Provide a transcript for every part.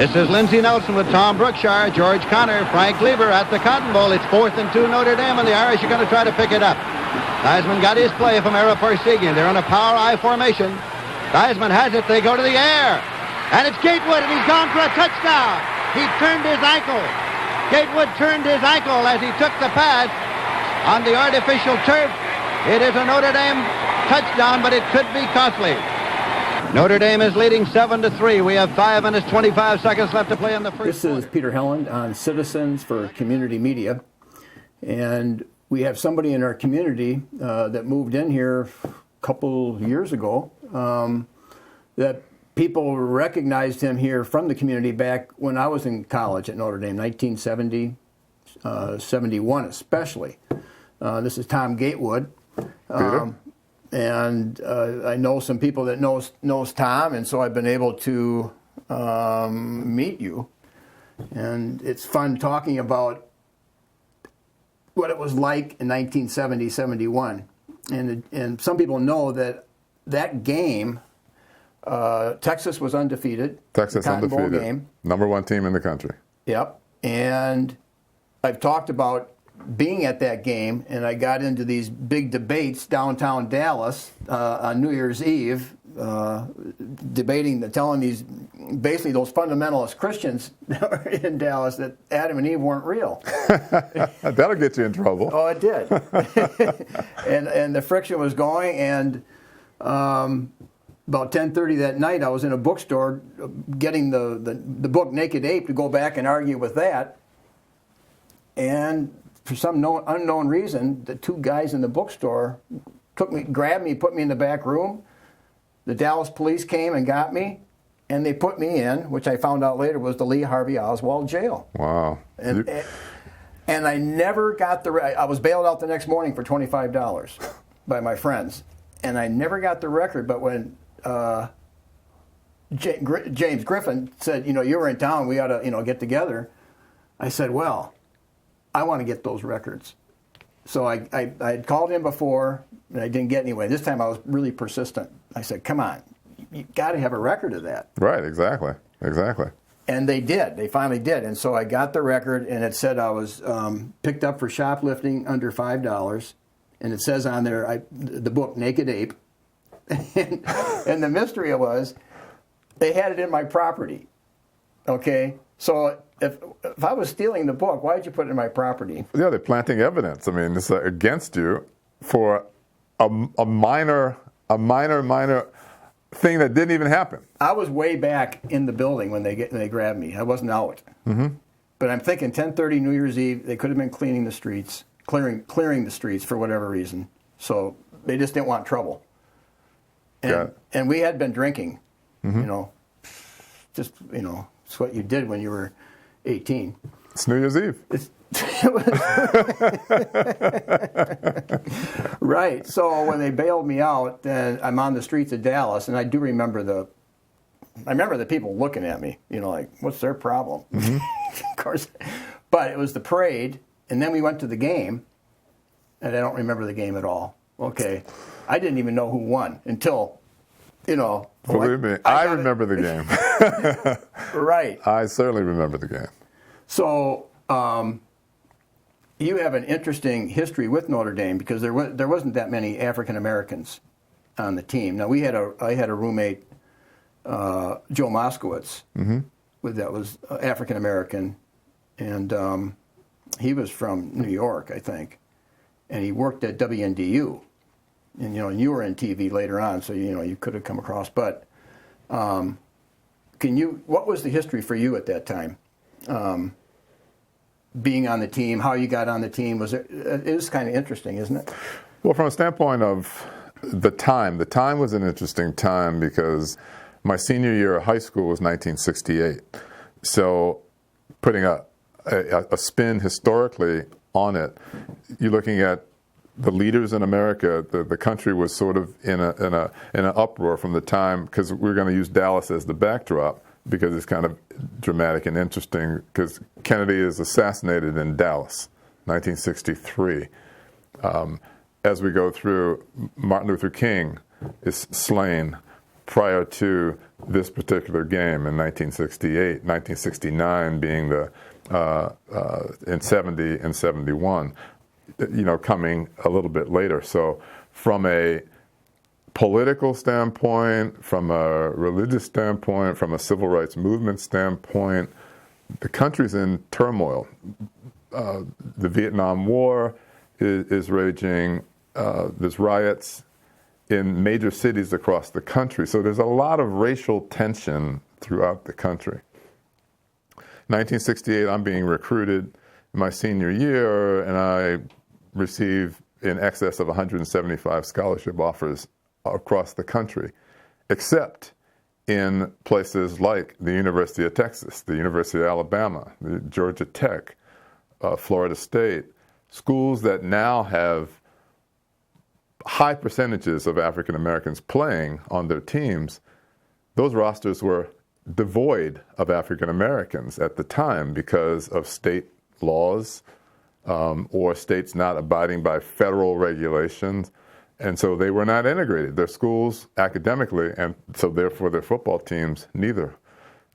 This is Lindsey Nelson with Tom Brookshire, George Connor, Frank Lever at the Cotton Bowl. It's 4th and 2 Notre Dame, and the Irish are going to try to pick it up. Theismann got his play from Era Parsegian. They're in a power I formation. Theismann has it. They go to the air. And it's Gatewood, and he's gone for a touchdown. He turned his ankle. Gatewood turned his ankle as he took the pass on the artificial turf. It is a Notre Dame touchdown, but it could be costly. Notre Dame is leading 7-3. We have 5 minutes, 25 seconds left to play in the first quarter. This is Peter Helland on Citizens for Community Media. And we have somebody in our community that moved in here a couple years ago that people recognized him here from the community back when I was in college at Notre Dame, 1970, 71 especially. This is Thom Gatewood. And I know some people that knows Tom, and so I've been able to meet you. And it's fun talking about what it was like in 1970, 71. And some people know that game, Texas was undefeated. Texas Cotton Bowl undefeated. Game. Number 1 team in the country. Yep. And I've talked about being at that game, and I got into these big debates downtown Dallas on New Year's Eve, telling these, basically those fundamentalist Christians in Dallas that Adam and Eve weren't real. That'll get you in trouble. Oh, it did. and the friction was going, and about 10:30 that night, I was in a bookstore getting the book Naked Ape to go back and argue with that, and for some unknown reason, the 2 guys in the bookstore grabbed me, put me in the back room. The Dallas police came and got me, and they put me in, which I found out later was the Lee Harvey Oswald jail. Wow. And I never got I was bailed out the next morning for $25 by my friends, and I never got the record. But when James Griffin said, you were in town, we ought to, get together, I said, well, I want to get those records. So I had called in before, and I didn't get anyway. This time I was really persistent. I said, come on, you got to have a record of that. Right, exactly. And they did. They finally did. And so I got the record, and it said I was picked up for shoplifting under $5. And it says on there, the book, Naked Ape. And the mystery was, they had it in my property. Okay? So if I was stealing the book, why did you put it in my property? Yeah, they're planting evidence. I mean, it's against you for a minor thing that didn't even happen. I was way back in the building when they grabbed me. I wasn't out. Mm-hmm. But I'm thinking 10:30 New Year's Eve, they could have been clearing the streets for whatever reason. So they just didn't want trouble. And we had been drinking, mm-hmm. It's what you did when you were 18. It's New Year's Eve. Right. So when they bailed me out, then I'm on the streets of Dallas, and I do remember the people looking at me, like, what's their problem? Mm-hmm. Of course. But it was the parade, and then we went to the game, and I don't remember the game at all. Okay. I didn't even know who won until, Believe me, I remember the game. Right. I certainly remember the game. So you have an interesting history with Notre Dame because there wasn't that many African Americans on the team. Now I had a roommate, Joe Moskowitz, mm-hmm. that was African American, and he was from New York, I think, and he worked at WNDU. And you were in TV later on, so you could have come across. But what was the history for you at that time? Being on the team, how you got on the team, it is kind of interesting, isn't it? Well, from a standpoint of the time was an interesting time because my senior year of high school was 1968. So putting a spin historically on it, you're looking at the leaders in America. The country was sort of in an uproar from the time, because we're going to use Dallas as the backdrop because it's kind of dramatic and interesting, because Kennedy is assassinated in Dallas, 1963. As we go through, Martin Luther King is slain prior to this particular game in 1968, 1969 being the in 70 and 71, coming a little bit later. So from a political standpoint, from a religious standpoint, from a civil rights movement standpoint, the country's in turmoil. The Vietnam War is raging. There's riots in major cities across the country. So there's a lot of racial tension throughout the country. 1968, I'm being recruited my senior year, and I receive in excess of 175 scholarship offers across the country, except in places like the University of Texas, the University of Alabama, the Georgia Tech, Florida State, schools that now have high percentages of African Americans playing on their teams. Those rosters were devoid of African Americans at the time because of state laws or states not abiding by federal regulations. And so they were not integrated. Their schools academically, and so therefore their football teams, neither.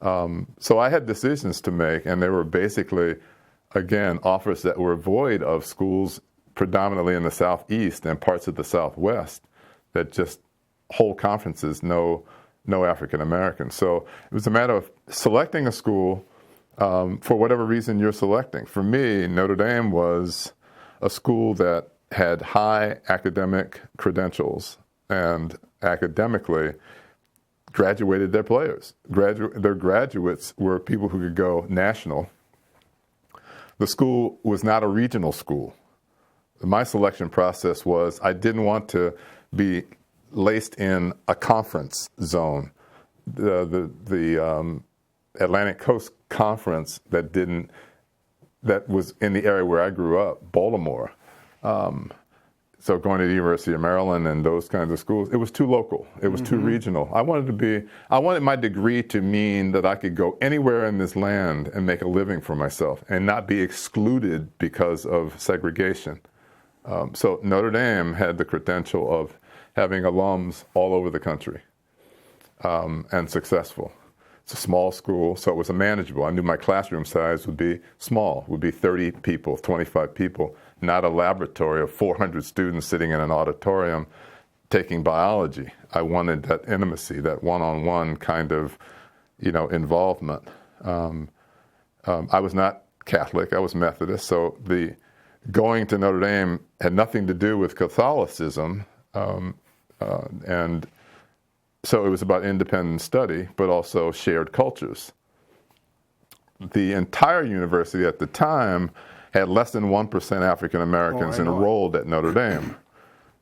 So I had decisions to make, and they were basically, again, offers that were void of schools predominantly in the Southeast and parts of the Southwest that just hold conferences, no African Americans. So it was a matter of selecting a school for whatever reason you're selecting. For me, Notre Dame was a school that had high academic credentials and academically graduated their players. Their graduates were people who could go national. The school was not a regional school. My selection process was I didn't want to be laced in a conference zone. The Atlantic Coast Conference that was in the area where I grew up, Baltimore. So going to the University of Maryland and those kinds of schools, it was too local. It was too regional. I wanted my degree to mean that I could go anywhere in this land and make a living for myself and not be excluded because of segregation. So Notre Dame had the credential of having alums all over the country and successful. It's a small school, so it was manageable. I knew my classroom size would be small, would be 30 people, 25 people, not a laboratory of 400 students sitting in an auditorium taking biology. I wanted that intimacy, that one-on-one kind of, involvement. I was not Catholic, I was Methodist, so the going to Notre Dame had nothing to do with Catholicism, and so it was about independent study, but also shared cultures. The entire university at the time had less than 1% African Americans enrolled at Notre Dame.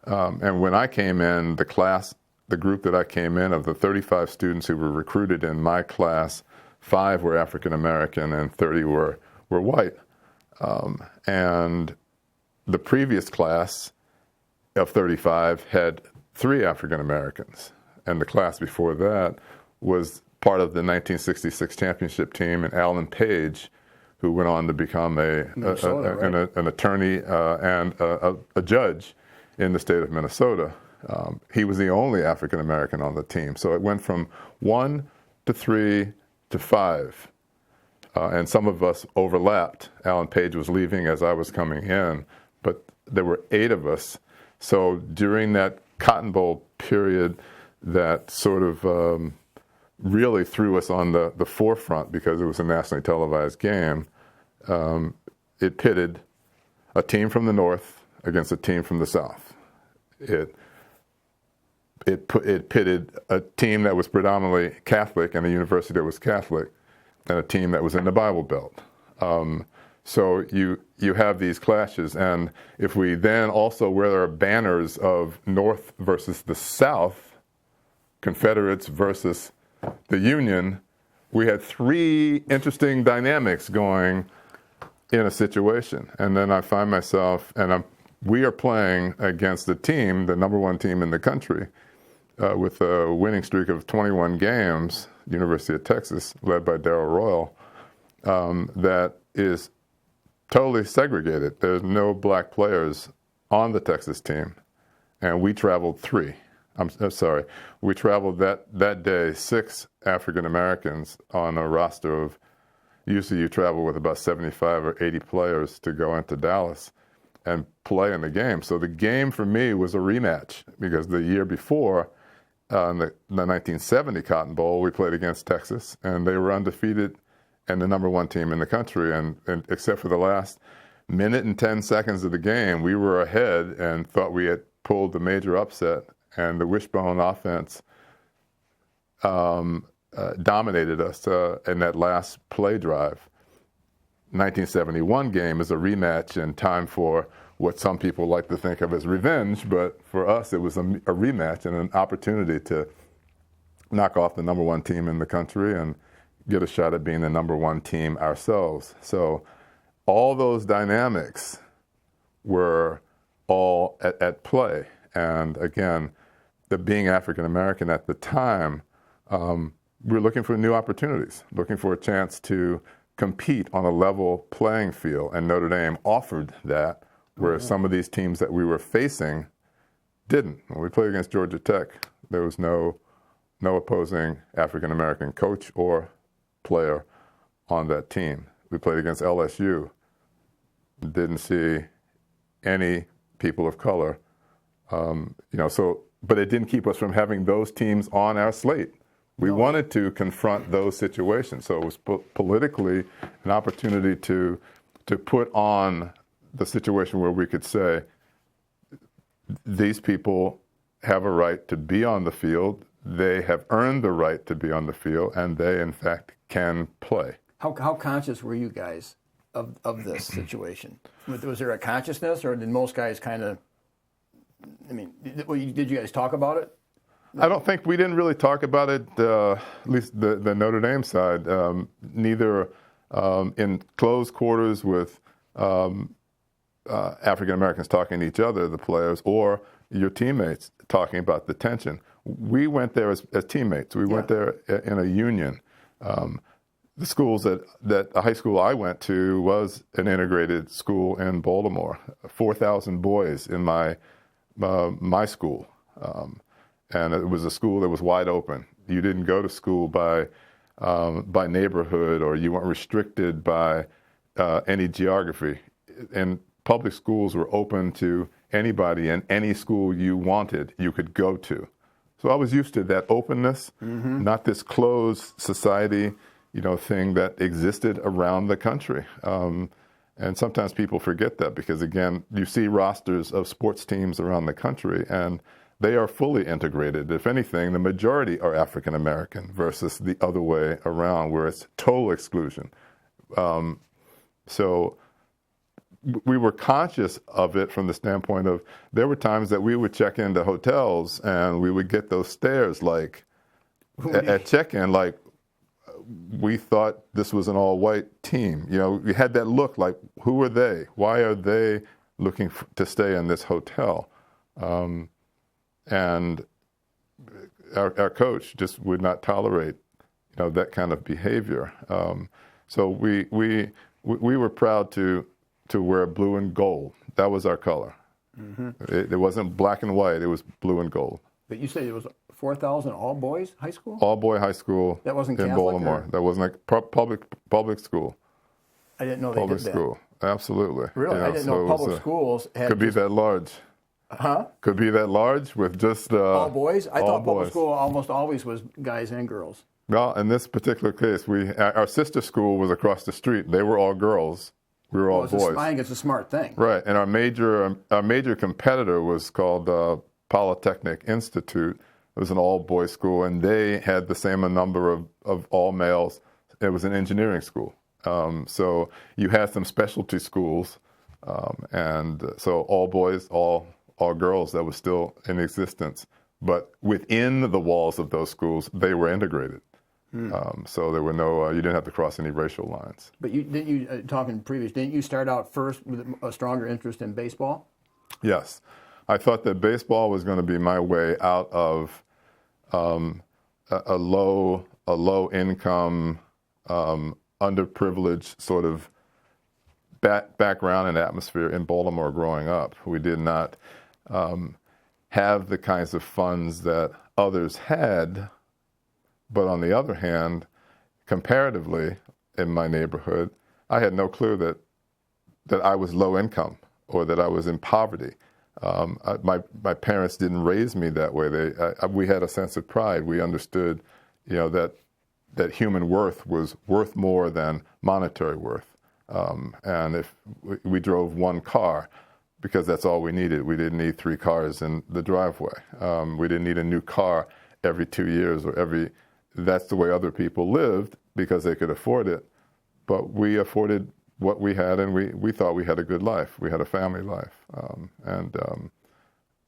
And when I came in, the group that I came in, of the 35 students who were recruited in my class, 5 were African American and 30 were white. And the previous class of 35 had 3 African Americans. And the class before that was part of the 1966 championship team, and Alan Page, who went on to become an attorney and a judge in the state of Minnesota. He was the only African American on the team. So it went from 1 to 3 to 5. And some of us overlapped. Alan Page was leaving as I was coming in, but there were 8 of us. So during that Cotton Bowl period, that sort of really threw us on the forefront because it was a nationally televised game. It pitted a team from the North against a team from the South. It pitted a team that was predominantly Catholic and a university that was Catholic and a team that was in the Bible Belt. So you have these clashes, and if we then also wear our banners of North versus the South, Confederates versus the Union, we had 3 interesting dynamics going in a situation. And then I find myself, we are playing against the team, the number 1 team in the country, with a winning streak of 21 games, University of Texas, led by Darrell Royal, that is totally segregated. There's no black players on the Texas team, and we traveled 3. I'm sorry. We traveled that day, 6 African Americans on a roster of, usually you travel with about 75 or 80 players to go into Dallas and play in the game. So the game for me was a rematch because the year before, in the 1970 Cotton Bowl, we played against Texas, and they were undefeated and the number 1 team in the country. And except for the last minute and 10 seconds of the game, we were ahead and thought we had pulled the major upset, and the wishbone offense dominated us in that last play drive. 1971 game is a rematch and time for what some people like to think of as revenge, but for us it was a rematch and an opportunity to knock off the number 1 team in the country and get a shot at being the number 1 team ourselves. So all those dynamics were all at play. And again, being African American at the time, we were looking for new opportunities, looking for a chance to compete on a level playing field, and Notre Dame offered that, whereas some of these teams that we were facing didn't. When we played against Georgia Tech, there was no opposing African American coach or player on that team. We played against LSU, didn't see any people of color, but it didn't keep us from having those teams on our slate. We wanted to confront those situations, so it was politically an opportunity to put on the situation where we could say, these people have a right to be on the field, they have earned the right to be on the field, and they, in fact, can play. How conscious were you guys of this situation? Was there a consciousness, or did most guys kind of, did you guys talk about it? I don't think we didn't really talk about it, at least the Notre Dame side, neither in closed quarters with African Americans talking to each other, the players, or your teammates talking about the tension. We went there as teammates. We went there in a union. The schools the high school I went to was an integrated school in Baltimore. 4,000 boys in my school. And it was a school that was wide open. You didn't go to school by neighborhood, or you weren't restricted by any geography. And public schools were open to anybody, and any school you wanted, you could go to. So I was used to that openness, not this closed society, thing that existed around the country. And sometimes people forget that because, again, you see rosters of sports teams around the country, and they are fully integrated. If anything, the majority are African American versus the other way around, where it's total exclusion. So we were conscious of it from the standpoint of, there were times that we would check into hotels and we would get those stares at check-in, like we thought this was an all-white team. We had that look like, who are they? Why are they looking to stay in this hotel? And our coach just would not tolerate, that kind of behavior. So we were proud to wear blue and gold. That was our color. It wasn't black and white. It was blue and gold. But you said it was 4,000 all boys high school? All boy high school. That wasn't in Catholic, Baltimore. or? That wasn't like public school. I didn't know they Public did that. school. Absolutely. Really? I didn't know public schools had could be that large. Huh? Could be that large with just all boys? I thought public boys. school almost always was guys and girls. Well, in this particular case, our sister school was across the street. They were all girls. We were all boys. I think it's a smart thing. Right, and our major competitor was called Polytechnic Institute. It was an all-boys school, and they had the same number of all males. It was an engineering school. So you had some specialty schools, and so all boys, all girls, that was still in existence. But within the walls of those schools, they were integrated. So there were no, you didn't have to cross any racial lines. But didn't you start out first with a stronger interest in baseball? Yes. I thought that baseball was going to be my way out of a low income, underprivileged sort of background and atmosphere in Baltimore growing up. We did not have the kinds of funds that others had. But on the other hand, comparatively, in my neighborhood, I had no clue that I was low income or that I was in poverty. My parents didn't raise me that way. We had a sense of pride. We understood, that human worth was worth more than monetary worth. And if we drove one car, because that's all we needed. We didn't need 3 cars in the driveway. We didn't need a new car every 2 years that's the way other people lived because they could afford it. But we afforded what we had, and we thought we had a good life. We had a family life.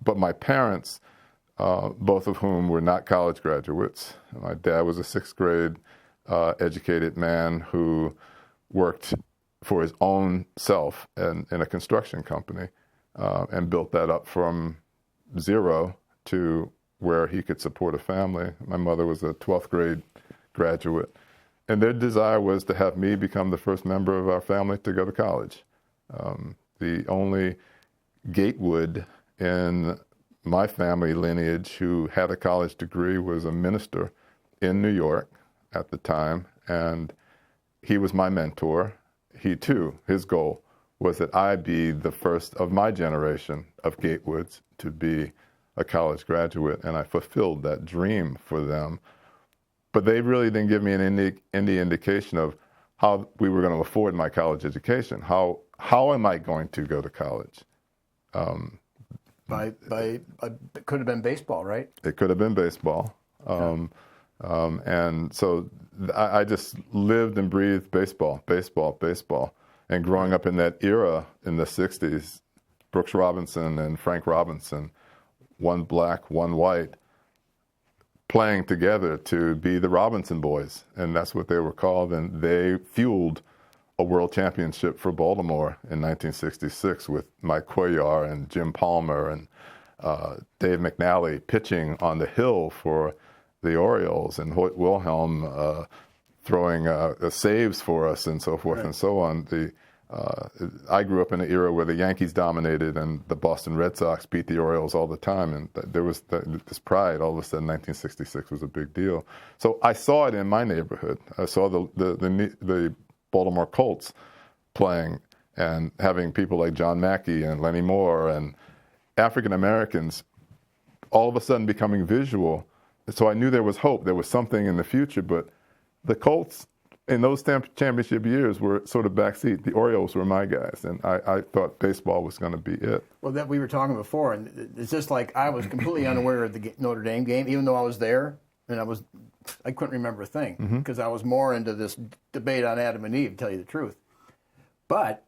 But my parents, both of whom were not college graduates. My dad was a 6th grade educated man who worked for his own self in a construction company and built that up from 0 to where he could support a family. My mother was a 12th grade graduate. And their desire was to have me become the first member of our family to go to college. The only Gatewood in my family lineage who had a college degree was a minister in New York at the time, and he was my mentor. He too, his goal was that I be the first of my generation of Gatewoods to be a college graduate, and I fulfilled that dream for them. But they really didn't give me any indication of how we were going to afford my college education. How am I going to go to college? It could have been baseball, right? It could have been baseball. And so I just lived and breathed baseball. And growing up in that era in the 60s, Brooks Robinson and Frank Robinson, one black, one white, playing together to be the Robinson Boys, and that's what they were called, and they fueled a world championship for Baltimore in 1966 with Mike Cuellar and Jim Palmer and Dave McNally pitching on the hill for the Orioles, and Hoyt Wilhelm throwing saves for us and so forth and so on. I grew up in an era where the Yankees dominated and the Boston Red Sox beat the Orioles all the time, and there was this pride. All of a sudden, 1966 was a big deal. So I saw it in my neighborhood. I saw the Baltimore Colts playing and having people like John Mackey and Lenny Moore and African Americans all of a sudden becoming visual. So I knew there was hope. There was something in the future, but the Colts in those championship years were sort of backseat. The Orioles were my guys, and I thought baseball was going to be it. Well, that we were talking before, and it's just like I was completely unaware of the Notre Dame game, even though I was there, and I couldn't remember a thing because I was more into this debate on Adam and Eve, to tell you the truth. But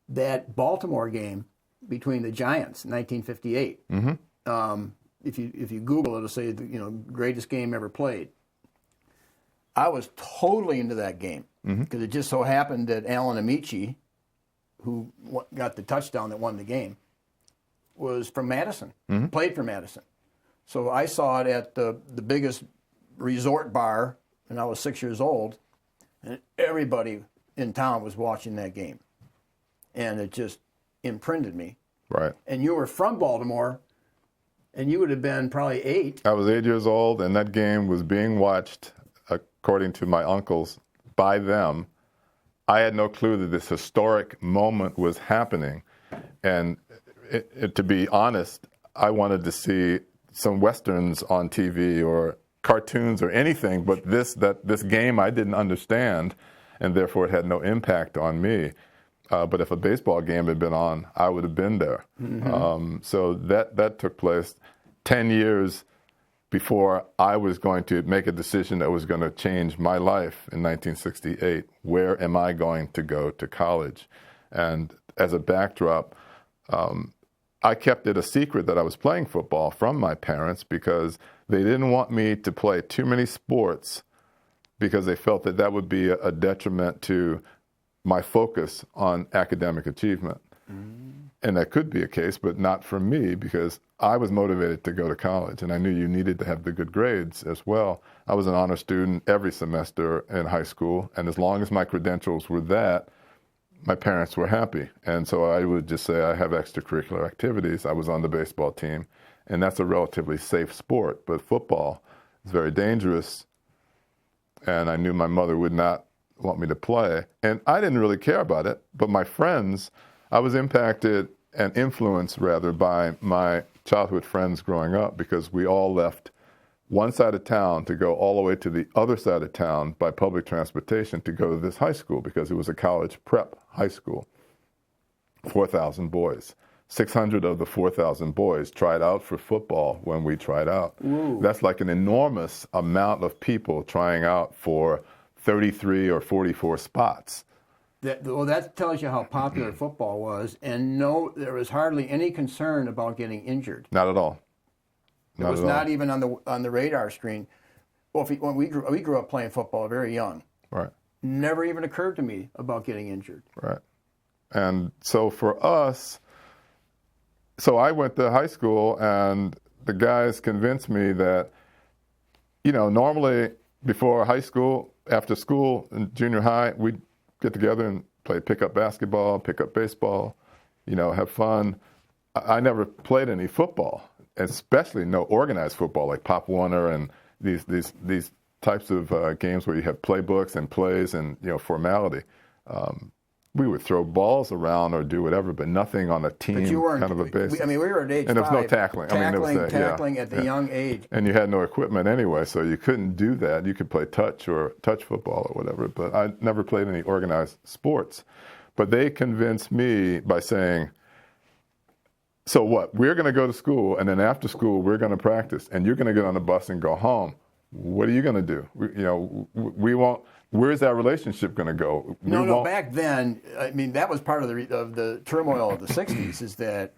that Baltimore game between the Giants in 1958, if you Google it, it'll say greatest game ever played. I was totally into that game because it just so happened that Alan Amici, who got the touchdown that won the game, was from Madison, played for Madison. So I saw it at the biggest resort bar, and I was 6 years old, and everybody in town was watching that game. And it just imprinted me. Right. And you were from Baltimore, and you would have been probably 8. I was 8 years old, and that game was being watched, according to my uncles, by them. I had no clue that this historic moment was happening. And to be honest, I wanted to see some Westerns on TV or cartoons or anything, but this game I didn't understand, and therefore it had no impact on me. But if a baseball game had been on, I would have been there. So that took place 10 years before I was going to make a decision that was going to change my life in 1968. Where am I going to go to college? And as a backdrop, I kept it a secret that I was playing football from my parents because they didn't want me to play too many sports because they felt that would be a detriment to my focus on academic achievement. And that could be a case, but not for me because I was motivated to go to college and I knew you needed to have the good grades as well. I was an honor student every semester in high school, and as long as my credentials were that, my parents were happy. And so I would just say I have extracurricular activities. I was on the baseball team, and that's a relatively safe sport. But football is very dangerous, and I knew my mother would not want me to play. And I didn't really care about it, but my friends, I was impacted and influenced, rather, by my childhood friends growing up, because we all left one side of town to go all the way to the other side of town by public transportation to go to this high school, because it was a college prep high school. 4,000 boys. 600 of the 4,000 boys tried out for football when we tried out. Ooh. That's like an enormous amount of people trying out for 33 or 44 spots. That tells you how popular football was, and no, there was hardly any concern about getting injured. Not at all. It was not even on the radar screen. Well, when we grew up playing football very young. Right. Never even occurred to me about getting injured. Right. And so for us, so I went to high school, and the guys convinced me that, normally before high school, after school in junior high, we'd get together and play pickup basketball, pickup baseball, have fun. I never played any football, especially no organized football like Pop Warner and these types of games where you have playbooks and plays and formality. We would throw balls around or do whatever, but nothing on a team but you weren't, kind of a basis. We were at age 5. And there was no tackling. Tackling at the young age. And you had no equipment anyway, so you couldn't do that. You could play touch football or whatever, but I never played any organized sports. But they convinced me by saying, so what? We're going to go to school, and then after school, we're going to practice, and you're going to get on the bus and go home. What are you going to do? We won't. Where's our relationship going to go? No. Back then, I mean, that was part of the turmoil of the '60s. Is that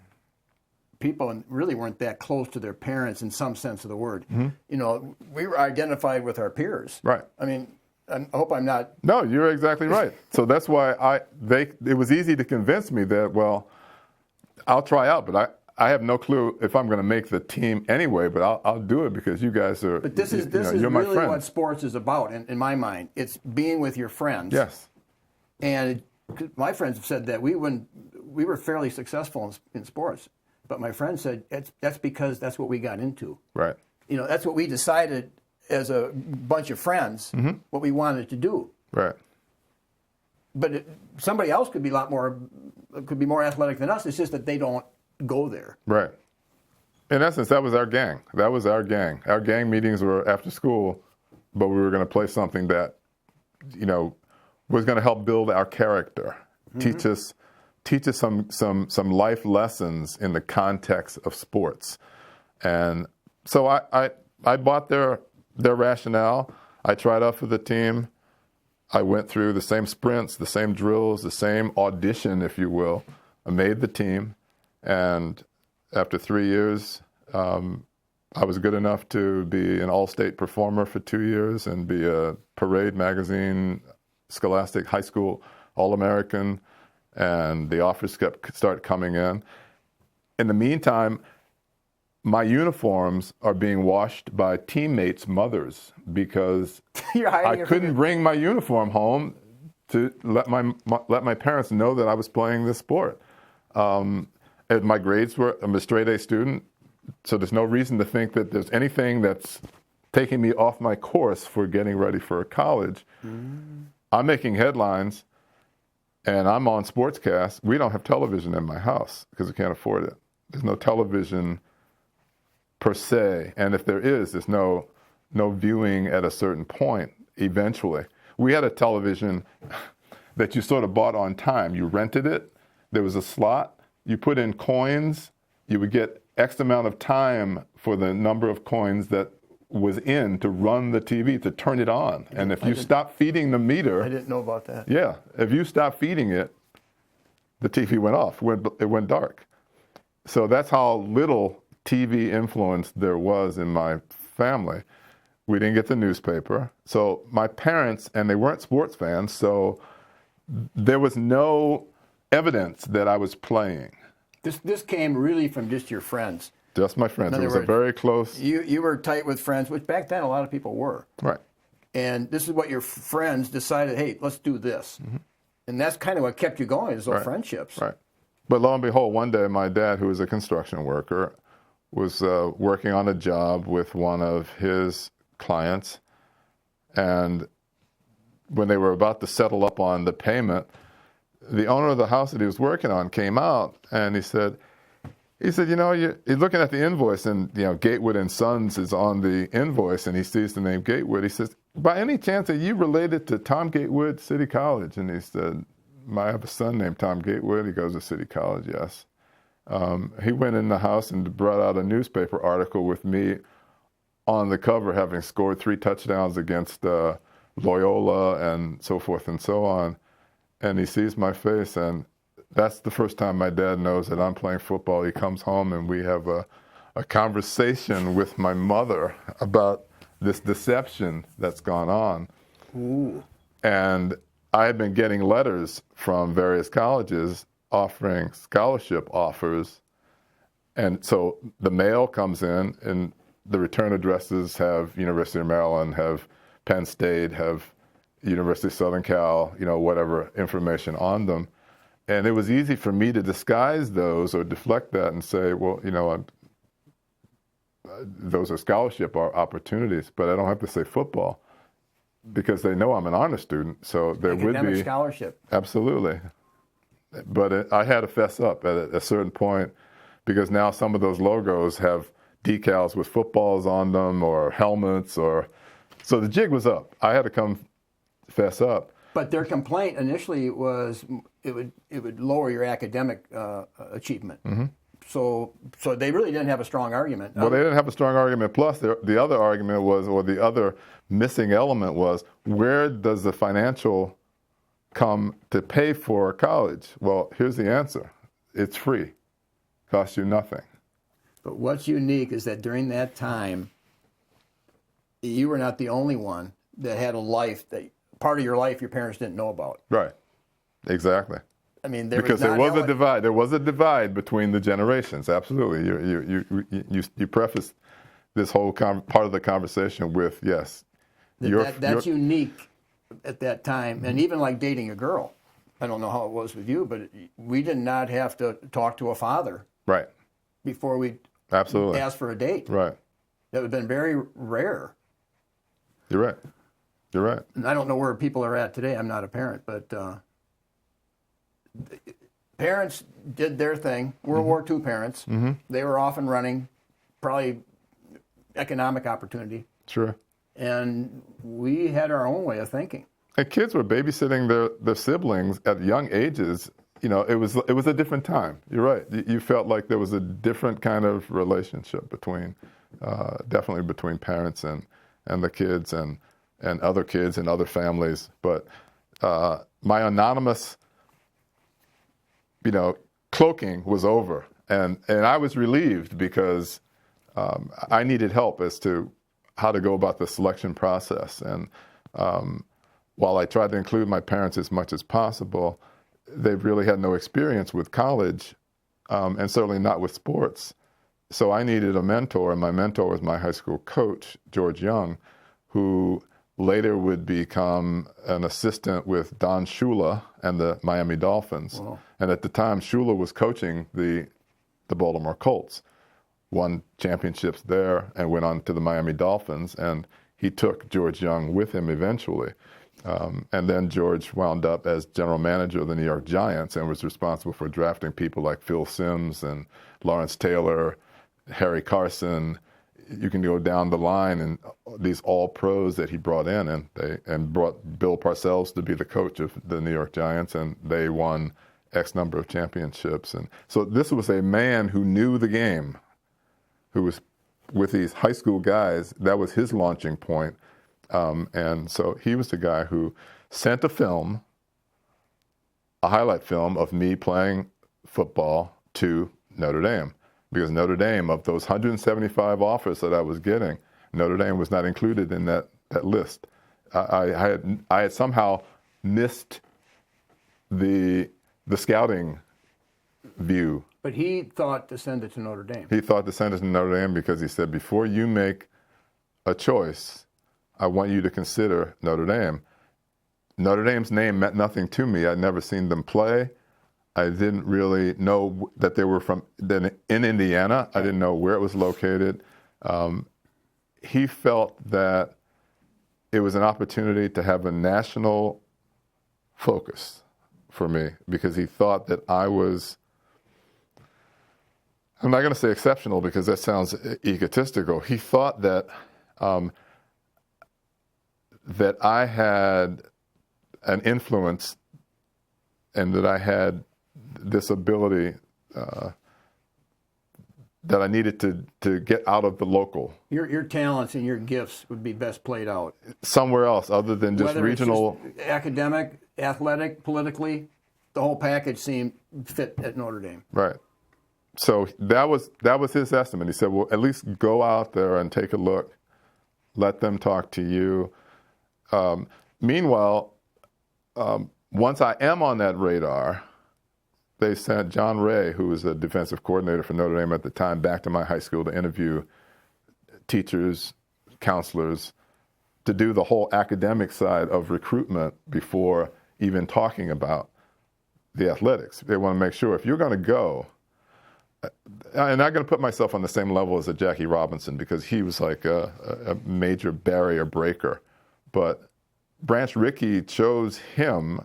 people really weren't that close to their parents in some sense of the word. Mm-hmm. We were identified with our peers. Right. I mean, I hope I'm not. No, you're exactly right. So that's why it was easy to convince me that, well, I'll try out, but I have no clue if I'm going to make the team anyway, but I'll do it because you guys are. But this is you're my really friend. what sports is about, in my mind. It's being with your friends. Yes. And my friends have said that we were fairly successful in sports, but my friend said that's because that's what we got into. Right. That's what we decided as a bunch of friends, what we wanted to do. Right. But somebody else could be more athletic than us. It's just that they don't go there. Right. In essence, that was our gang. Our gang meetings were after school, but we were going to play something that, was going to help build our character, teach us some life lessons in the context of sports. And so I bought their rationale. I tried out for the team. I went through the same sprints, the same drills, the same audition, if you will. I made the team. And after 3 years, I was good enough to be an all-state performer for 2 years and be a Parade magazine, Scholastic High School All-American, and the offers start coming in. In the meantime, my uniforms are being washed by teammates' mothers because I couldn't bring my uniform home to let my parents know that I was playing this sport. And my grades I'm a straight A student, so there's no reason to think that there's anything that's taking me off my course for getting ready for college. I'm making headlines, and I'm on sportscast. We don't have television in my house because we can't afford it. There's no television per se, and if there is, there's no viewing at a certain point eventually. We had a television that you sort of bought on time. You rented it. There was a slot. You put in coins, you would get X amount of time for the number of coins that was in to run the TV, to turn it on. And if you stop feeding the meter... I didn't know about that. Yeah. If you stop feeding it, the TV went off. It went dark. So that's how little TV influence there was in my family. We didn't get the newspaper. So my parents, and they weren't sports fans, so there was no evidence that I was playing. This came really from just your friends. Just my friends. It was a very close... You were tight with friends, which back then a lot of people were. Right. And this is what your friends decided, hey, let's do this. And that's kind of what kept you going, is those friendships. Right. But lo and behold, one day my dad, who was a construction worker, was working on a job with one of his clients, and when they were about to settle up on the payment, the owner of the house that he was working on came out, and he said, you know, you're looking at the invoice, and, you know, Gatewood and Sons is on the invoice, and he sees the name Gatewood. He says, by any chance, are you related to Thom Gatewood, City College? And he said, I have a son named Thom Gatewood. He goes to City College, yes. He went in the house and brought out a newspaper article with me on the cover, having scored 3 touchdowns against Loyola and so forth and so on. And he sees my face, and that's the first time my dad knows that I'm playing football. He comes home, and we have a conversation with my mother about this deception that's gone on. Ooh. And I had been getting letters from various colleges offering scholarship offers. And so the mail comes in, and the return addresses have University of Maryland, have Penn State, have University of Southern Cal, you know, whatever information on them. And it was easy for me to disguise those or deflect that and say, well, you know, those are scholarship opportunities, but I don't have to say football because they know I'm an honor student. So there would be scholarship. Absolutely. But I had to fess up at a certain point, because now some of those logos have decals with footballs on them or helmets, or so the jig was up. I had to fess up. But their complaint initially was it would lower your academic achievement. Mm-hmm. So they really didn't have a strong argument. Well, they didn't have a strong argument. Plus, the other argument was, or the other missing element was, where does the financial come to pay for college? Well, here's the answer. It's free. Costs you nothing. But what's unique is that during that time, you were not the only one that had a life, that part of your life your parents didn't know about. Right. Exactly. I mean, there was a divide. There was a divide between the generations. Absolutely. You prefaced this whole part of the conversation with, yes. That's unique at that time. And even like dating a girl. I don't know how it was with you, but we did not have to talk to a father. Right. Before we absolutely asked for a date. Right. That would have been very rare. You're right. You're right. And I don't know where people are at today. I'm not a parent, but parents did their thing. World War II parents. Mm-hmm. They were off and running, probably economic opportunity. Sure. And we had our own way of thinking. And kids were babysitting their siblings at young ages. You know, it was a different time. You're right. You felt like there was a different kind of relationship definitely between parents and the kids and other kids and other families. But my anonymous, cloaking was over, and I was relieved because I needed help as to how to go about the selection process. And while I tried to include my parents as much as possible, they really had no experience with college, and certainly not with sports. So I needed a mentor, and my mentor was my high school coach, George Young, who later would become an assistant with Don Shula and the Miami Dolphins. Wow. And at the time, Shula was coaching the Baltimore Colts, won championships there and went on to the Miami Dolphins, and he took George Young with him eventually. And then George wound up as general manager of the New York Giants and was responsible for drafting people like Phil Simms and Lawrence Taylor, Harry Carson. You can go down the line, and these all pros that he brought in, and brought Bill Parcells to be the coach of the New York Giants, and they won X number of championships. And so this was a man who knew the game, who was with these high school guys. That was his launching point. And so he was the guy who sent a highlight film of me playing football to Notre Dame. Because Notre Dame, of those 175 offers that I was getting, Notre Dame was not included in that list. I had somehow missed the scouting view. But he thought to send it to Notre Dame. He thought to send it to Notre Dame because he said, before you make a choice, I want you to consider Notre Dame. Notre Dame's name meant nothing to me. I'd never seen them play. I didn't really know that they were in Indiana. I didn't know where it was located. He felt that it was an opportunity to have a national focus for me because he thought that I was, I'm not going to say exceptional because that sounds egotistical. He thought that that I had an influence and that I had this ability that I needed to get out of the local. Your talents and your gifts would be best played out somewhere else other than just whether regional. It's just academic, athletic, politically, the whole package seemed fit at Notre Dame. Right. So that was his estimate. He said, well, at least go out there and take a look. Let them talk to you. Meanwhile, once I am on that radar, they sent John Ray, who was the defensive coordinator for Notre Dame at the time, back to my high school to interview teachers, counselors, to do the whole academic side of recruitment before even talking about the athletics. They want to make sure if you're going to go, I'm not going to put myself on the same level as a Jackie Robinson because he was like a major barrier breaker. But Branch Rickey chose him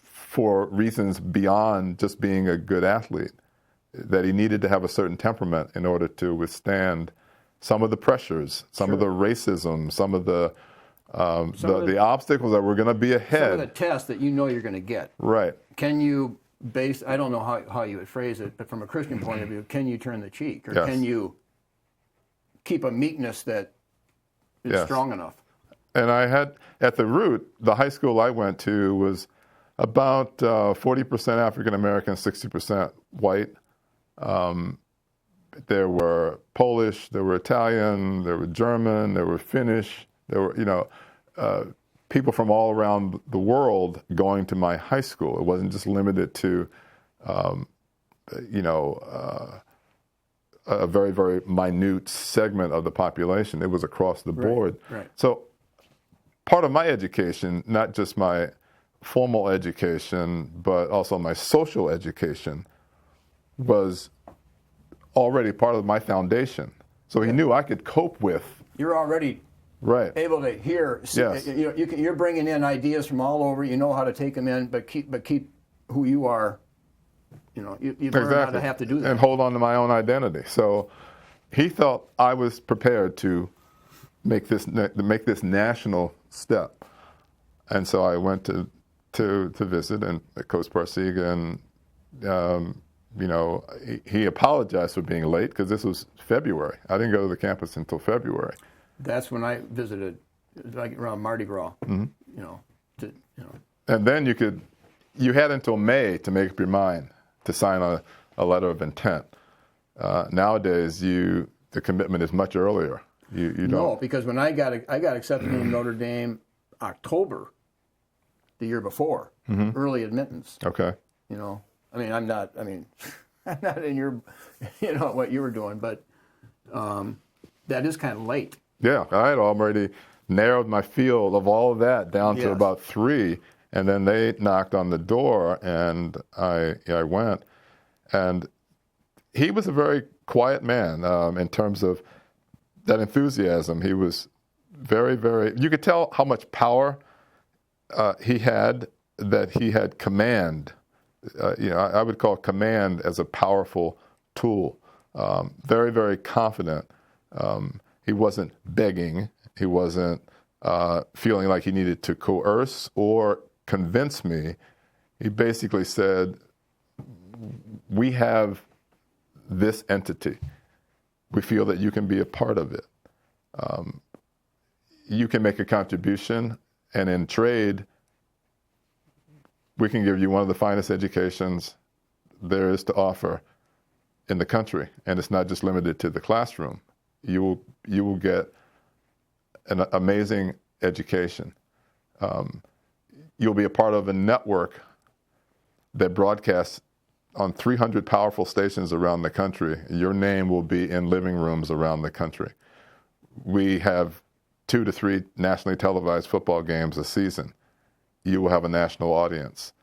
for reasons beyond just being a good athlete, that he needed to have a certain temperament in order to withstand some of the pressures, some of the racism, some of the obstacles that were going to be ahead. Some of the tests that you know you're going to get. Right. Can you base, I don't know how you would phrase it, but from a Christian point of view, can you turn the cheek? Or can you keep a meekness that is strong enough? And I had, at the root, the high school I went to was about 40% African American, 60% white. There were Polish, there were Italian, there were German, there were Finnish, there were, people from all around the world going to my high school. It wasn't just limited to, a very, very minute segment of the population. It was across the board. Right. So part of my education, not just my formal education, but also my social education, was already part of my foundation. So he knew I could cope with. You're already able to hear. Yes. You're bringing in ideas from all over. You know how to take them in, but keep who you are. You've learned how to have to do that. And hold on to my own identity. So he felt I was prepared to make this national step. And so I went to visit and Coach Barsiga, and he apologized for being late because this was February. I didn't go to the campus until February. That's when I visited, like around Mardi Gras. Mm-hmm. And then you had until May to make up your mind to sign a letter of intent. Nowadays, the commitment is much earlier. You don't. No, because when I got accepted into Notre Dame October the year before, early admittance. Okay. I'm not in your, what you were doing, but that is kind of late. Yeah, I had already narrowed my field of all of that down to about 3, and then they knocked on the door, and I went. And he was a very quiet man in terms of that enthusiasm. He was very, very, you could tell how much power he had, that he had command. I would call command as a powerful tool. Very, very confident. He wasn't begging. He wasn't feeling like he needed to coerce or convince me. He basically said, we have this entity. We feel that you can be a part of it. You can make a contribution, and in trade, we can give you one of the finest educations there is to offer in the country. And it's not just limited to the classroom. You will get an amazing education. You'll be a part of a network that broadcasts on 300 powerful stations around the country. Your name will be in living rooms around the country. We have 2 to 3 nationally televised football games a season. You will have a national audience.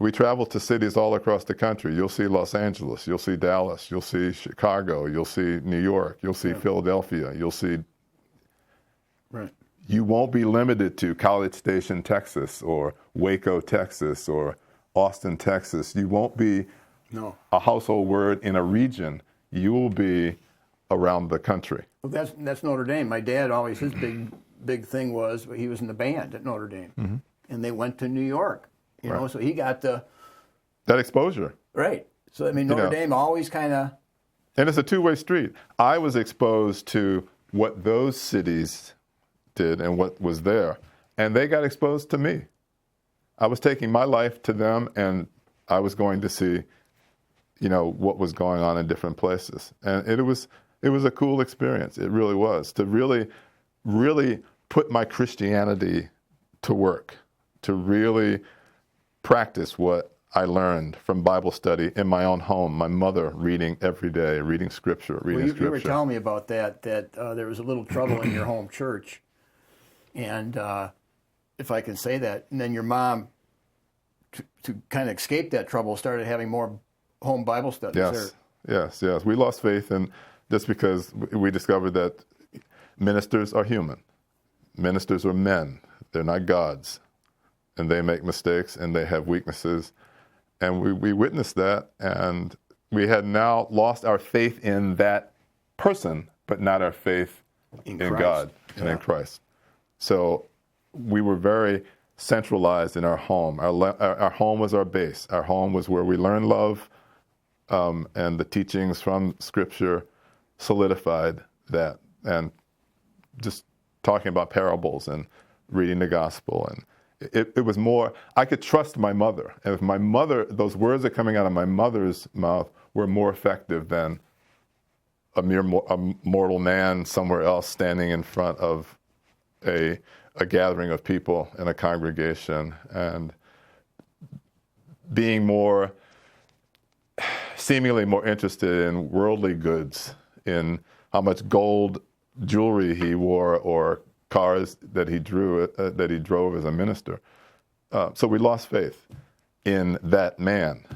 We travel to cities all across the country. You'll see Los Angeles, you'll see Dallas, you'll see Chicago, you'll see New York, you'll see Philadelphia, you'll see... Right. You won't be limited to College Station, Texas, or Waco, Texas, or Austin, Texas. You won't be a household word in a region. You will be around the country. Well, that's Notre Dame. My dad always, his big thing was, he was in the band at Notre Dame, and they went to New York, you know, so he got that exposure. Right. So, I mean, Notre Dame always kind of... And it's a two-way street. I was exposed to what those cities did and what was there, and they got exposed to me. I was taking my life to them, and I was going to see, you know, what was going on in different places. And it was a cool experience. It really was, to really put my Christianity to work, to really practice what I learned from Bible study in my own home. My mother reading every day, reading scripture, You were telling me about that there was a little trouble in your home church. And if I can say that, and then your mom, to kind of escape that trouble, started having more home Bible studies. Yes. We lost faith, and just because we discovered that ministers are human. Ministers are men. They're not gods. And they make mistakes, and they have weaknesses. And we witnessed that, and we had now lost our faith in that person, but not our faith in God and in Christ. So we were very centralized in our home. Our home was our base. Our home was where we learned love, and the teachings from Scripture solidified that. And just talking about parables and reading the gospel, and it was more, I could trust my mother. And if my mother, those words that are coming out of my mother's mouth were more effective than a mortal man somewhere else standing in front of a gathering of people in a congregation, and being seemingly more interested in worldly goods, in how much gold jewelry he wore or cars that he drove as a minister. So we lost faith in that man.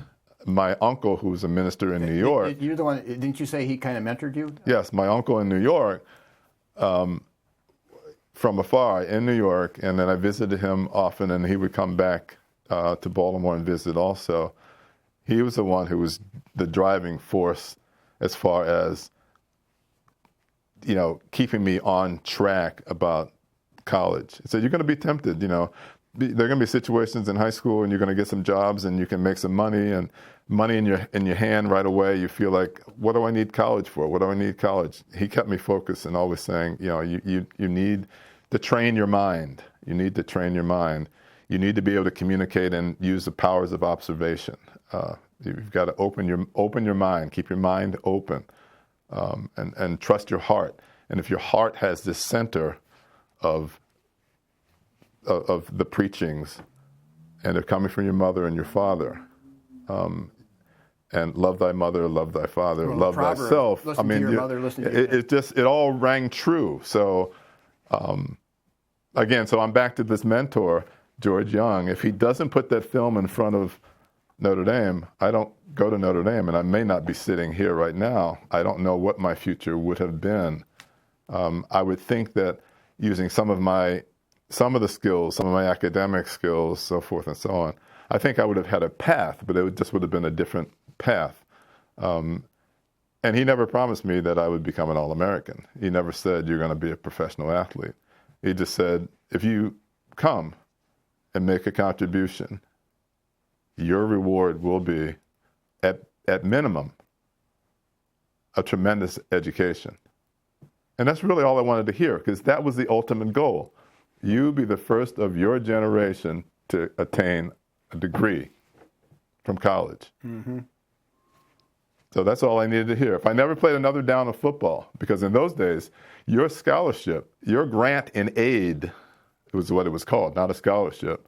My uncle, who was a minister in New York. You're the one. Didn't you say he kind of mentored you? Yes, my uncle in New York, from afar in New York, and then I visited him often, and he would come back to Baltimore and visit also. He was the one who was the driving force as far as, you know, keeping me on track about college. He said, you're going to be tempted, you know. There are going to be situations in high school, and you're going to get some jobs, and you can make some money, and money in your hand right away. You feel like, what do I need college for? What do I need college? He kept me focused and always saying, you know, you need to train your mind. You need to train your mind. You need to be able to communicate and use the powers of observation. You've got to open your mind, keep your mind open, and trust your heart. And if your heart has this center of the preachings, and they're coming from your mother and your father, and love thy mother, love thy father, well, love thyself. Listen to your mother, listen to your it all rang true. So again, so I'm back to this mentor, George Young. If he doesn't put that film in front of Notre Dame, I don't go to Notre Dame, and I may not be sitting here right now. I don't know what my future would have been. I would think that using some of the skills, some of my academic skills, so forth and so on, I think I would have had a path, but it just would have been a different path. And he never promised me that I would become an All-American. He never said, you're going to be a professional athlete. He just said, if you come and make a contribution, your reward will be, at minimum, a tremendous education. And that's really all I wanted to hear, because that was the ultimate goal. You be the first of your generation to attain a degree from college. Mm-hmm. So that's all I needed to hear. If I never played another down of football, because in those days, your scholarship, your grant in aid, it was what it was called, not a scholarship,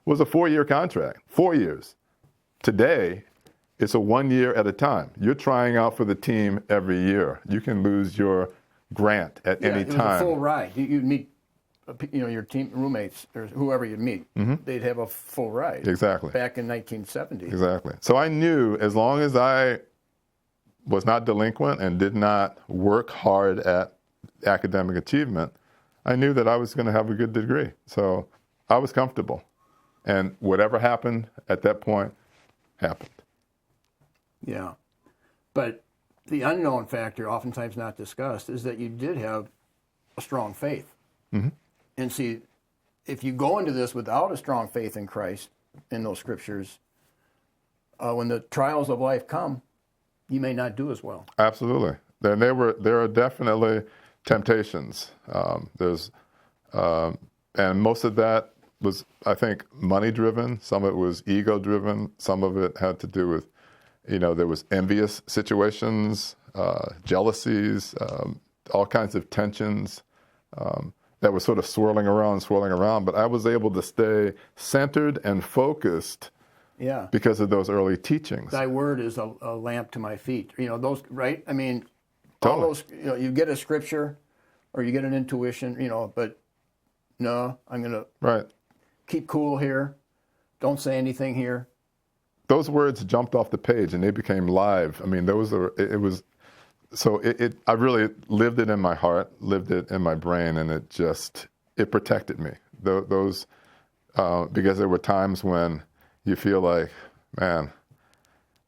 was a 4-year contract, 4 years. Today, it's a 1 year at a time. You're trying out for the team every year. You can lose your grant at any time. It was a full ride. You'd meet your team roommates or whoever you'd meet, they'd have a full ride. Exactly. Back in 1970. Exactly. So I knew as long as I was not delinquent and did not work hard at academic achievement, I knew that I was going to have a good degree. So I was comfortable. And whatever happened at that point happened. Yeah. But the unknown factor, oftentimes not discussed, is that you did have a strong faith. And see, if you go into this without a strong faith in Christ, in those scriptures, when the trials of life come, you may not do as well. Absolutely. There are definitely temptations. And most of that was, I think, money-driven. Some of it was ego-driven. Some of it had to do with, there was envious situations, jealousies, all kinds of tensions that were sort of swirling around. But I was able to stay centered and focused because of those early teachings. Thy word is a lamp to my feet. Those, right? I mean, totally. All those, you get a scripture or you get an intuition, but no, I'm going to keep cool here. Don't say anything here. Those words jumped off the page and they became live. I mean, I really lived it in my heart, lived it in my brain, and it protected me. Those, because there were times when you feel like, man,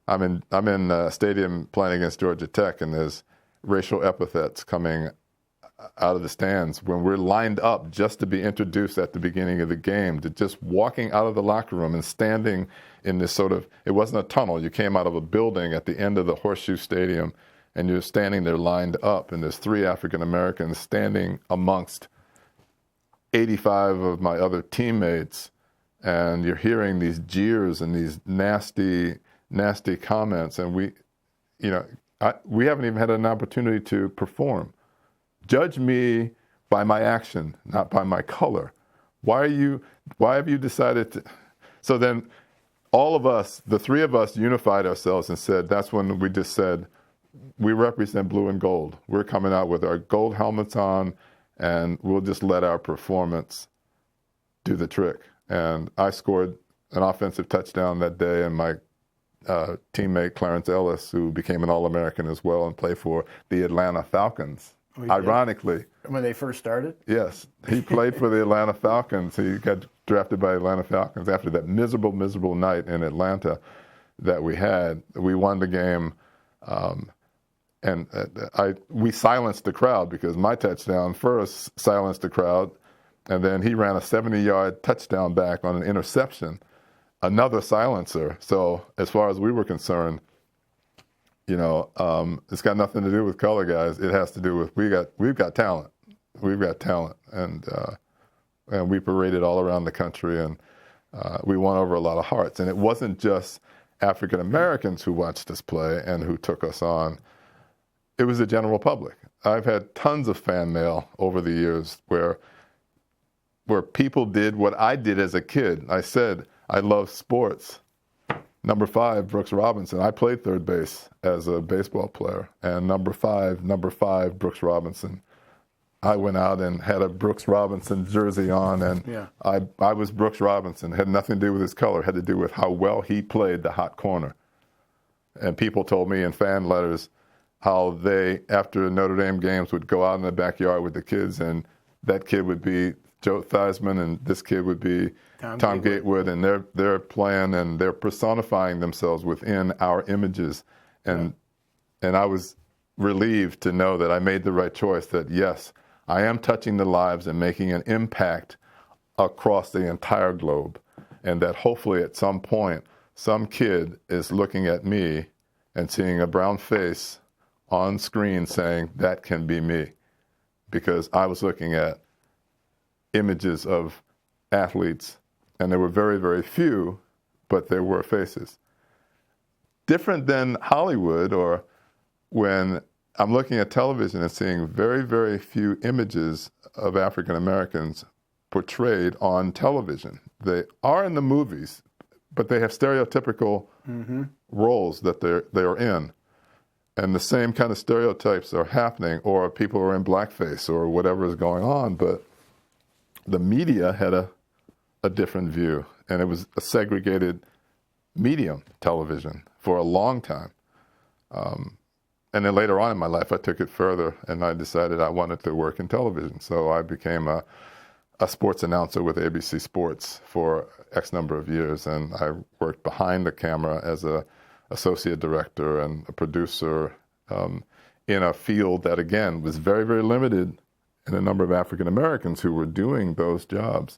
I'm in a stadium playing against Georgia Tech, and there's racial epithets coming out of the stands when we're lined up just to be introduced at the beginning of the game, to just walking out of the locker room and standing in this it wasn't a tunnel. You came out of a building at the end of the Horseshoe Stadium, and you're standing there lined up, and there's 3 African Americans standing amongst 85 of my other teammates, and you're hearing these jeers and these nasty comments, and we haven't even had an opportunity to perform. Judge me by my action, not by my color. Why have you decided to? So then all of us, the 3 of us, unified ourselves and said, that's when we just said, we represent blue and gold. We're coming out with our gold helmets on, and we'll just let our performance do the trick. And I scored an offensive touchdown that day, and my teammate Clarence Ellis, who became an All-American as well and played for the Atlanta Falcons. Ironically. When they first started? Yes. He played for the Atlanta Falcons. He got drafted by the Atlanta Falcons after that miserable night in Atlanta that we had. We won the game, and we silenced the crowd because my touchdown first silenced the crowd, and then he ran a 70-yard touchdown back on an interception, another silencer. So as far as we were concerned, it's got nothing to do with color, guys. It has to do with we've got talent. We've got talent, and we paraded all around the country, and we won over a lot of hearts. And it wasn't just African Americans who watched us play and who took us on. It was the general public. I've had tons of fan mail over the years where people did what I did as a kid. I said I love sports. Number 5, Brooks Robinson. I played third base as a baseball player. And number five, Brooks Robinson. I went out and had a Brooks Robinson jersey on, and I was Brooks Robinson. It had nothing to do with his color. It had to do with how well he played the hot corner. And people told me in fan letters how they, after Notre Dame games, would go out in the backyard with the kids, and that kid would be Joe Theismann, and this kid would be Thom Gatewood, and they're playing and they're personifying themselves within our images, and I was relieved to know that I made the right choice. That yes, I am touching the lives and making an impact across the entire globe, and that hopefully at some point some kid is looking at me and seeing a brown face on screen saying that can be me, because I was looking at images of athletes, and there were very, very few, but there were faces. Different than Hollywood, or when I'm looking at television and seeing very, very few images of African Americans portrayed on television. They are in the movies, but they have stereotypical roles that they're in. And the same kind of stereotypes are happening, or people are in blackface or whatever is going on, but the media had a different view, and it was a segregated medium, television, for a long time. And then later on in my life, I took it further, and I decided I wanted to work in television. So I became a sports announcer with ABC Sports for X number of years, and I worked behind the camera as a associate director and a producer in a field that, again, was very, very limited in a number of African Americans who were doing those jobs.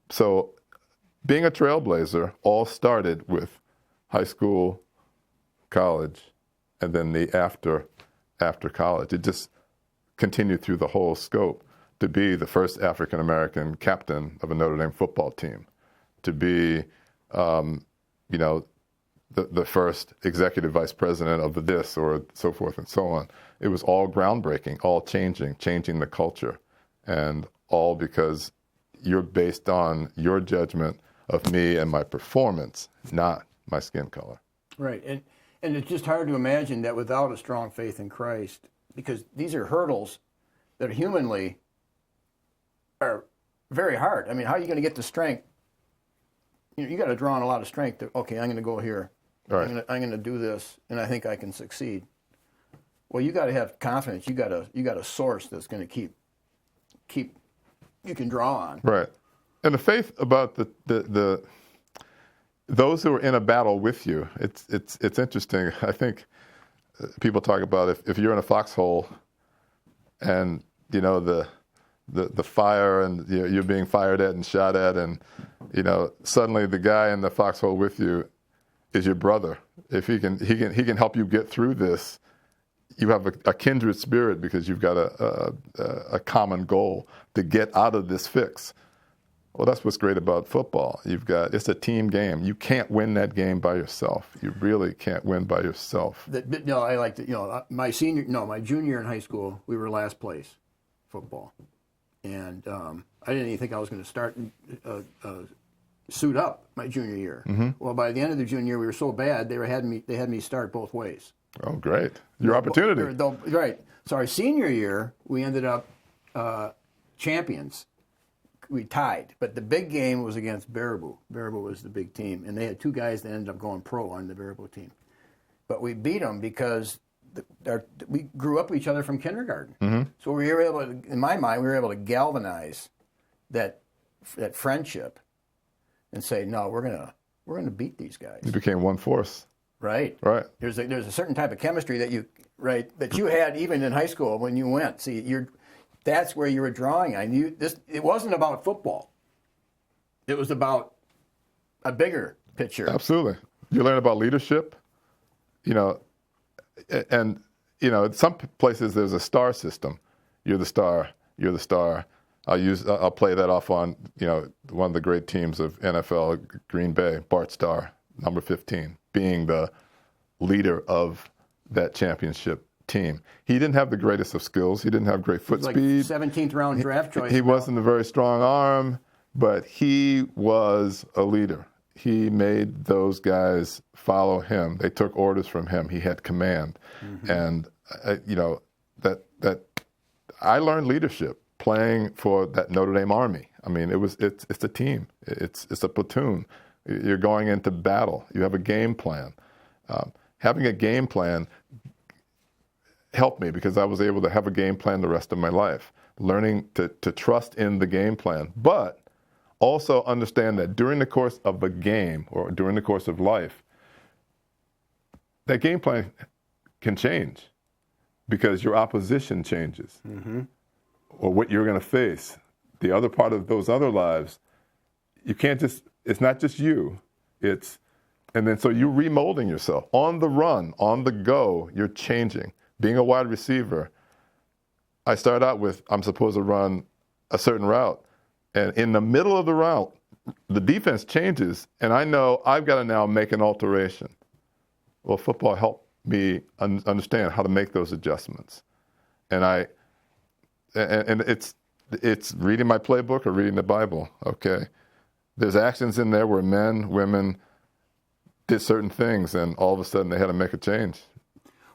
So being a trailblazer all started with high school, college, and then the after college. It just continued through the whole scope to be the first African American captain of a Notre Dame football team, to be, the first executive vice president of this, or so forth and so on. It was all groundbreaking, all changing the culture, and all because you're based on your judgment of me and my performance, not my skin color. Right, and it's just hard to imagine that without a strong faith in Christ, because these are hurdles that humanly are very hard. I mean, how are you going to get the strength? You got to draw on a lot of strength to, okay, I'm going to go here. Right. I'm going to do this, and I think I can succeed. Well, you got to have confidence. You got a source that's going to keep you can draw on. Right, and the faith about the those who are in a battle with you. It's interesting. I think people talk about if you're in a foxhole, and the fire, and you're being fired at and shot at, and suddenly the guy in the foxhole with you is your brother. If he can help you get through this, you have a kindred spirit because you've got a common goal to get out of this fix. Well, that's what's great about football. It's a team game. You can't win that game by yourself. You really can't win by yourself. I like to, my junior year in high school, we were last place football, and I didn't even think I was going to start suit up my junior year. Mm-hmm. Well, by the end of the junior year, we were so bad they had me start both ways. Oh, great! Your opportunity. Right. So our senior year, we ended up champions. We tied, but the big game was against Baraboo. Baraboo was the big team, and they had two guys that ended up going pro on the Baraboo team. But we beat them because we grew up with each other from kindergarten. Mm-hmm. So we were able to, in my mind, we were able to galvanize that friendship and say, no, we're gonna beat these guys. You became one force. Right. Right. There's a certain type of chemistry that you had even in high school when you went. See, that's where you were drawing. I knew this. It wasn't about football. It was about a bigger picture. Absolutely. You learn about leadership, and in some places there's a star system. You're the star. You're the star. I'll play that off on one of the great teams of NFL, Green Bay, Bart Starr, number 15, being the leader of that championship team. He didn't have the greatest of skills. He didn't have great foot speed. 17th round draft choice. He wasn't a very strong arm, but he was a leader. He made those guys follow him. They took orders from him. He had command, mm-hmm. And that I learned leadership playing for that Notre Dame Army. I mean, it's a team. It's a platoon. You're going into battle. You have a game plan. Having a game plan helped me because I was able to have a game plan the rest of my life, learning to trust in the game plan, but also understand that during the course of a game or during the course of life, that game plan can change because your opposition changes, mm-hmm. or what you're going to face. The other part of those other lives, it's not just you, and then so you're remolding yourself. On the run, on the go, you're changing. Being a wide receiver, I start out with, I'm supposed to run a certain route. And in the middle of the route, the defense changes, and I know I've got to now make an alteration. Well, football helped me understand how to make those adjustments. And it's reading my playbook or reading the Bible, okay? There's actions in there where men, women did certain things, and all of a sudden they had to make a change.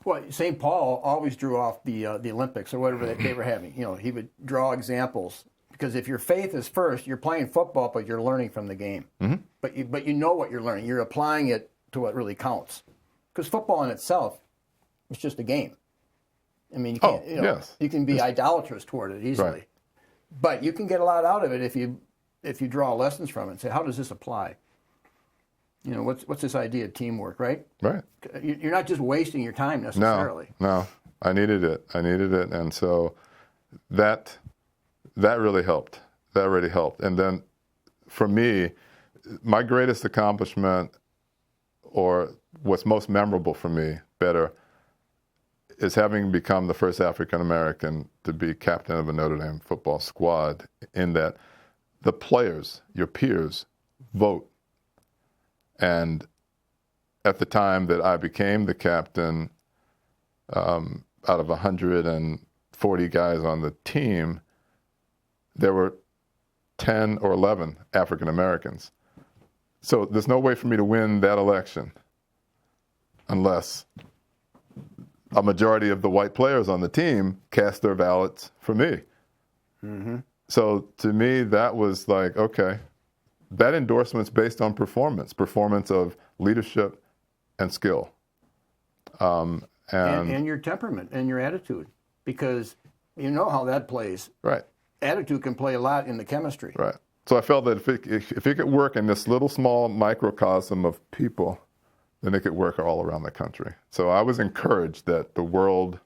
Well, St. Paul always drew off the Olympics or whatever they were having. He would draw examples Because if your faith is first, you're playing football, but you're learning from the game. But you know what you're learning. You're applying it to what really counts. Because football in itself is just a game. I mean, you can't, yes. you can be idolatrous toward it easily. Right. But you can get a lot out of it if you draw lessons from it and say, how does this apply? You know, what's this idea of teamwork, right? Right. You're not just wasting your time necessarily. No. I needed it. And so that really helped. That really helped. And then for me, my greatest accomplishment, or what's most memorable for me, is having become the first African American to be captain of a Notre Dame football squad, in that the players, your peers, vote. And at the time that I became the captain, out of 140 guys on the team, there were 10 or 11 African Americans. So there's no way for me to win that election unless a majority of the white players on the team cast their ballots for me. So to me, that was like, okay, that endorsement's based on performance of leadership and skill. And your temperament and your attitude, because you know how that plays. Right. Attitude can play a lot in the chemistry. Right. So I felt that if it could work in this little small microcosm of people, then it could work all around the country. So I was encouraged that the world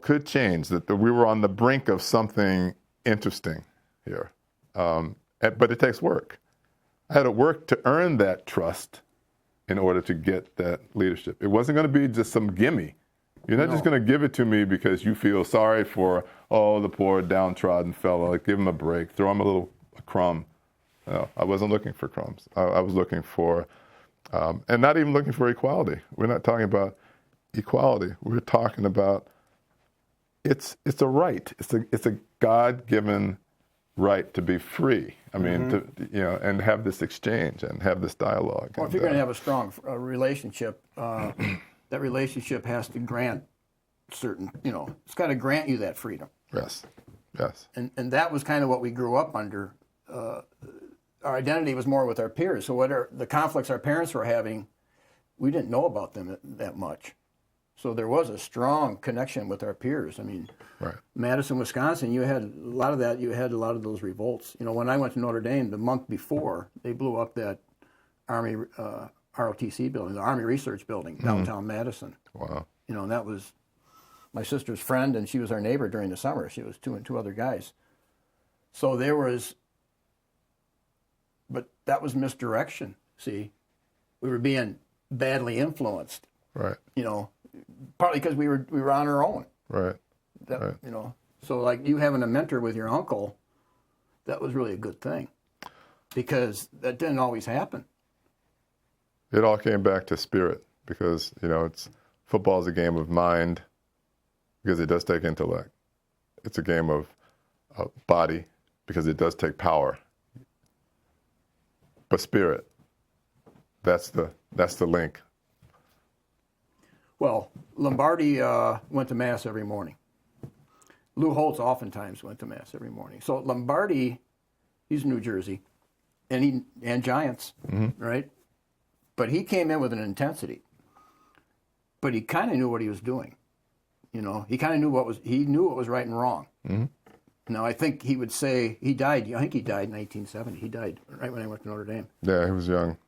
could change, that we were on the brink of something interesting here. But it takes work. I had to work to earn that trust in order to get that leadership. It wasn't going to be just some gimme. You're not just going to give it to me because you feel sorry for, the poor downtrodden fellow. Like, give him a break, throw him a crumb. No, I wasn't looking for crumbs. I was looking for, and not even looking for equality. We're not talking about equality. We're talking about it's a right. It's a God-given right to be free. I mean, and have this exchange and have this dialogue. Well, if you're going to have a strong relationship, that relationship has to grant certain, it's got to grant you that freedom. Yes. And that was kind of what we grew up under. Our identity was more with our peers. So what are the conflicts our parents were having, we didn't know about them that much. So there was a strong connection with our peers. I mean, right. Madison, Wisconsin, you had a lot of that. You had a lot of those revolts. When I went to Notre Dame, the month before, they blew up that Army ROTC building, the Army Research Building, downtown Madison. Wow. And that was my sister's friend, and she was our neighbor during the summer. She was two other guys. So there was, but that was misdirection. See, we were being badly influenced. Right. Partly because we were on our own. Right. Right. So like you having a mentor with your uncle, that was really a good thing, because that didn't always happen. It all came back to spirit, because football is a game of mind, because it does take intellect. It's a game of body, because it does take power. But spirit, that's the link. Well, Lombardi went to Mass every morning. Lou Holtz oftentimes went to Mass every morning. So Lombardi, he's New Jersey, and Giants, right? But he came in with an intensity. But he kind of knew what he was doing. He kind of knew what was right and wrong. Now, I think he would say he died. I think he died in 1970. He died right when I went to Notre Dame. Yeah, he was young.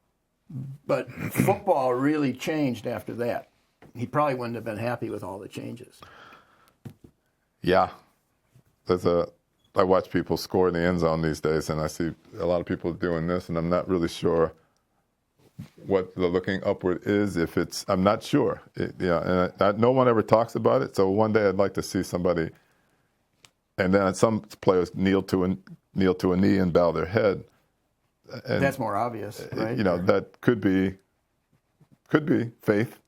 But football really changed after that. He probably wouldn't have been happy with all the changes. Yeah. I watch people score in the end zone these days, and I see a lot of people doing this, and I'm not really sure what the looking upward is. I'm not sure. No one ever talks about it. So one day I'd like to see somebody, and then some players kneel to a knee and bow their head. And, that's more obvious, right? That could be faith.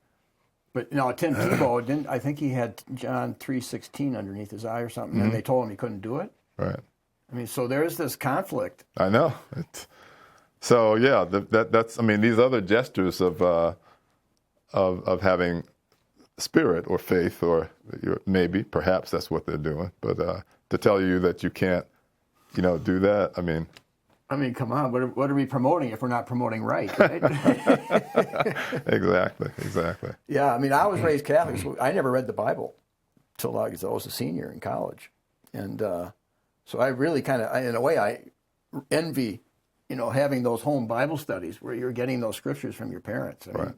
But Tim Tebow I think he had John 3:16 underneath his eye or something, and they told him he couldn't do it. Right. I mean, so there's this conflict. I know. So yeah, that's. I mean, these other gestures of having spirit or faith, or perhaps that's what they're doing. But to tell you that you can't, do that. I mean, come on. What are we promoting if we're not promoting right? Exactly. Yeah, I mean, I was raised Catholic, so I never read the Bible till I was a senior in college, and so I really kind of, in a way, I envy, having those home Bible studies where you're getting those scriptures from your parents. I mean,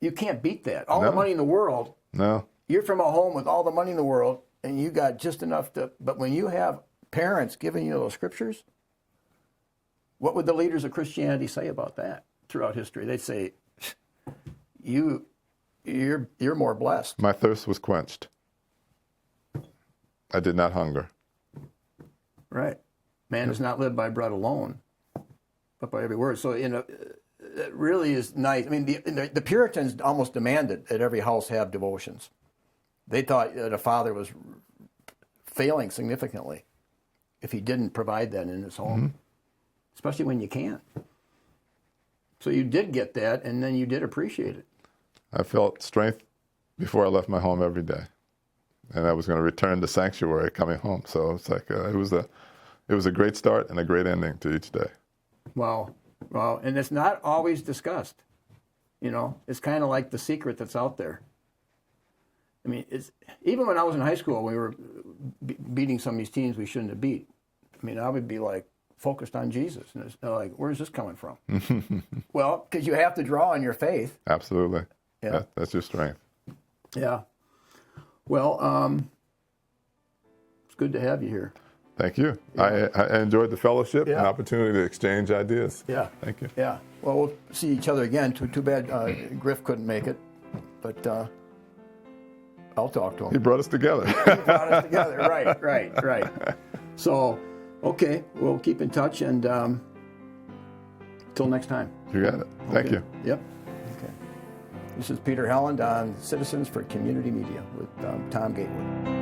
you can't beat that. All the money in the world. No. You're from a home with all the money in the world, and you got just enough to. But when you have parents giving you those scriptures, what would the leaders of Christianity say about that throughout history? They'd say, you're more blessed. My thirst was quenched. I did not hunger. Right. Man does not live by bread alone, but by every word. So, it really is nice. I mean, the Puritans almost demanded that every house have devotions. They thought that a father was failing significantly if he didn't provide that in his home, especially when you can't. So you did get that, and then you did appreciate it. I felt strength before I left my home every day, and I was going to return to sanctuary coming home. So it's like it was a great start and a great ending to each day. Wow. Well, and it's not always discussed. It's kind of like the secret that's out there. I mean, even when I was in high school, we were beating some of these teams we shouldn't have beat. I mean, I would be like focused on Jesus, and it's like, where's this coming from? Well, because you have to draw on your faith. Absolutely. Yeah, that's your strength. Yeah. Well, it's good to have you here. Thank you. Yeah. I enjoyed the fellowship and opportunity to exchange ideas. Yeah. Thank you. Yeah. Well, we'll see each other again. Too bad Griff couldn't make it, but I'll talk to him. He brought us together. Right. So, okay, we'll keep in touch, and until next time. You got it. Thank you. Yep. Okay. This is Peter Helland on Citizens for Community Media with Thom Gatewood.